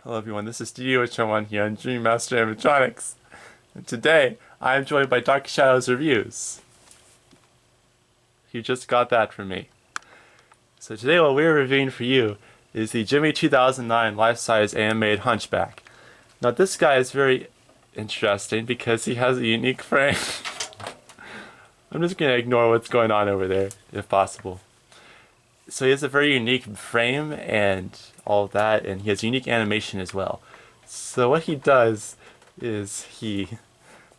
Hello everyone, this is Studio H1 here on Dream Master Animatronics. And today, I am joined by Dark Shadows Reviews. You just got that from me. So today what we're reviewing for you is the Gemmy 2009 life-size animated Hunchback. Now this guy is very interesting because he has a unique frame. I'm just going to ignore what's going on over there, if possible. So he has a very unique frame and all of that, and he has unique animation as well. So what he does is he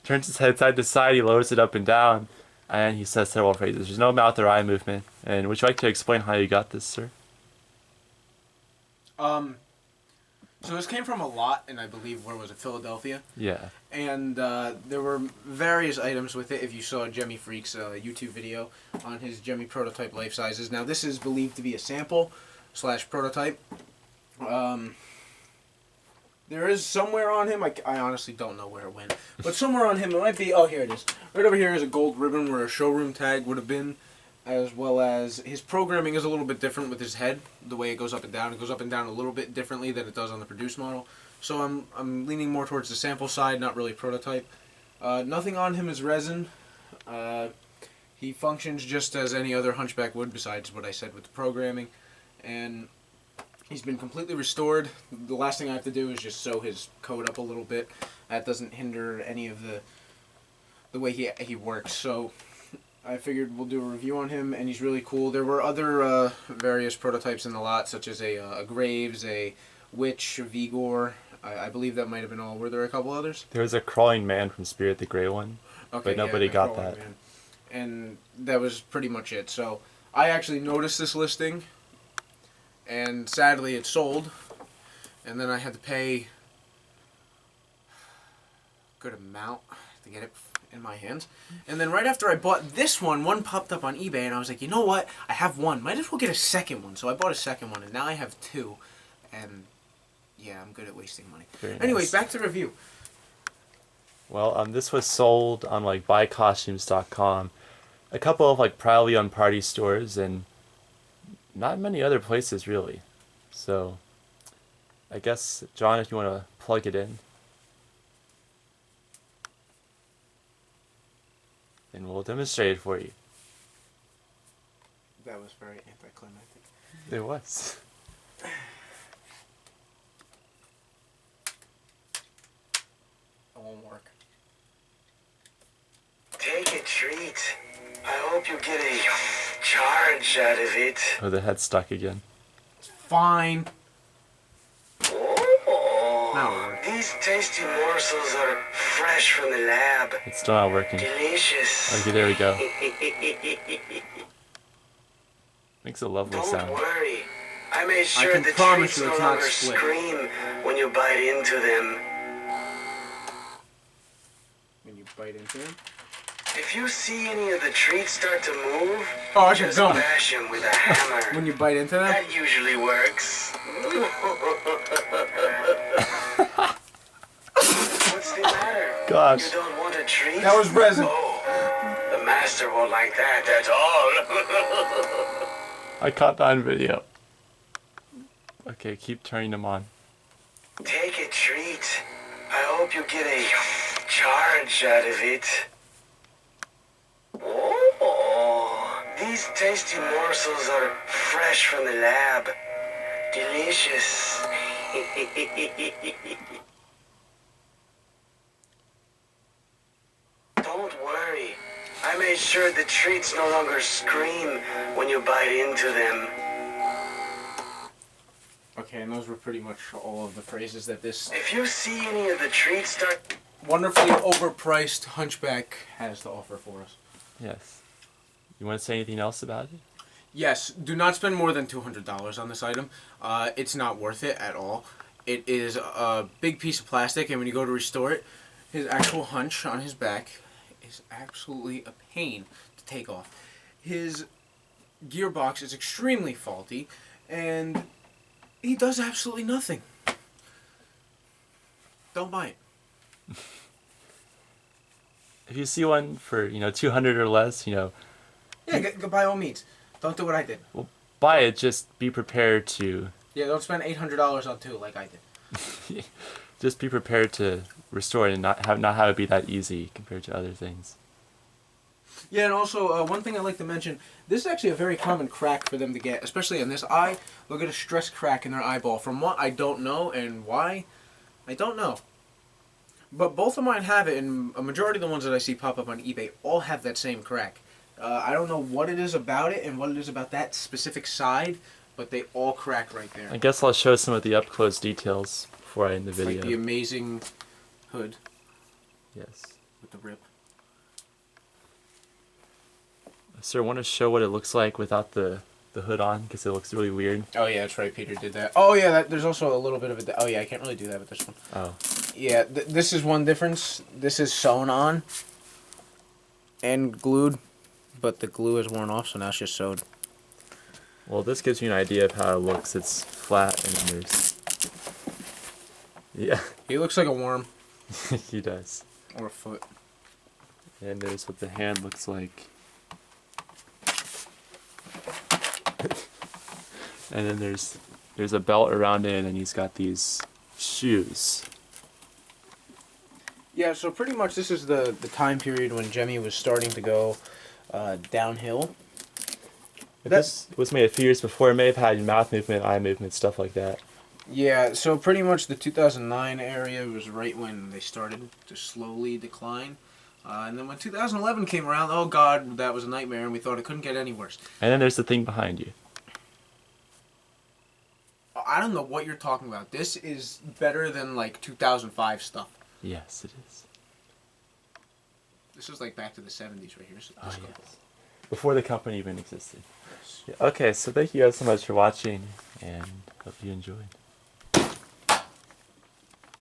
turns his head side to side, he lowers it up and down, and he says several phrases. There's no mouth or eye movement. And would you like to explain how you got this, sir? So this came from a lot in, I believe, where was it, Philadelphia? Yeah. And there were various items with it. If you saw Gemmy Freak's YouTube video on his Gemmy prototype life sizes. Now this is believed to be a sample / prototype. There is somewhere on him, I honestly don't know where it went, but somewhere on him it might be, oh here it is. Right over here is a gold ribbon where a showroom tag would have been, as well as his programming is a little bit different with his head, the way it goes up and down. It goes up and down a little bit differently than it does on the produced model. So I'm leaning more towards the sample side, not really prototype. Nothing on him is resin. He functions just as any other Hunchback would, besides what I said with the programming. And he's been completely restored. The last thing I have to do is just sew his coat up a little bit. That doesn't hinder any of the way he works. So I figured we'll do a review on him, and he's really cool. There were other various prototypes in the lot, such as a Graves, a Witch, a Vigor. I believe that might have been all. Were there a couple others? There was a crawling man from Spirit the Grey one, okay, but nobody yeah, got that. Man. And that was pretty much it. So I actually noticed this listing, and sadly it sold, and then I had to pay a good amount to get it in my hands. And then right after I bought this one popped up on eBay, and I was like, you know what? I have one. Might as well get a second one. So I bought a second one, and now I have two. And yeah, I'm good at wasting money. Anyways, back to review. Well, this was sold on like buycostumes.com, a couple of like probably on party stores, and not many other places really. So I guess, John, if you want to plug it in, and we'll demonstrate it for you. That was very anticlimactic. It was. It won't work. Take a treat. I hope you get a charge out of it. Oh, the head's stuck again. Fine. Oh, these tasty morsels are fresh from the lab. It's still not working. Delicious. Okay, there we go. Makes a lovely Don't sound. worry. I made sure can the promise treats you no it's not longer split. scream when you bite into them. When you bite into it. If you see any of the treats start to move, Oh, I should just film it. bash them with a hammer. When you bite into them? That usually works. What's the matter? Gosh. You don't want a treat? That was resin. Oh, the master won't like that, that's all. I caught that on video. Okay, keep turning them on. Take a treat. I hope you get a charge out of it. Oh, these tasty morsels are fresh from the lab. Delicious. Don't worry. I made sure the treats no longer scream when you bite into them. Okay, and those were pretty much all of the phrases that this If you see any of the treats start... wonderfully overpriced Hunchback has to offer for us. Yes. You want to say anything else about it? Yes, do not spend more than $200 on this item. It's not worth it at all. It is a big piece of plastic, and when you go to restore it, his actual hunch on his back is absolutely a pain to take off. His gearbox is extremely faulty, and he does absolutely nothing. Don't buy it. If you see one for, 200 or less, Yeah, go by all means. Don't do what I did. buy it. Just be prepared to Yeah, don't spend $800 on two like I did. Just be prepared to restore it and not have it be that easy compared to other things. Yeah, and also one thing I'd like to mention, this is actually a very common crack for them to get, especially in this eye. They'll get a stress crack in their eyeball. From what I don't know and why, I don't know. But both of mine have it, and a majority of the ones that I see pop up on eBay all have that same crack. I don't know what it is about it and what it is about that specific side, but they all crack right there. I guess I'll show some of the up-close details before I end the video. Like the amazing hood Yes. with the rip. Sir, want to show what it looks like without the hood on, because it looks really weird. Oh yeah, that's right. Peter did that. Oh yeah, there's also a little bit of it. Oh yeah, I can't really do that with this one. Oh. Yeah, this is one difference. This is sewn on and glued, but the glue is worn off, so now it's just sewed. Well, this gives you an idea of how it looks. It's flat and then there's... Yeah, He looks like a worm he does. or a foot. And there's what the hand looks like. And then there's a belt around it, and he's got these shoes. Yeah, so pretty much this is the time period when Gemmy was starting to go downhill. This was made a few years before. It may have had mouth movement, eye movement, stuff like that. Yeah, so pretty much the 2009 area was right when they started to slowly decline. And then when 2011 came around, oh god, that was a nightmare, and we thought it couldn't get any worse. And then there's the thing behind you. I don't know what you're talking about. This is better than like 2005 stuff. Yes, it is. This is like back to the 70s right here. So Oh, yes. Before the company even existed. Yeah, okay, so thank you guys so much for watching, and hope you enjoyed.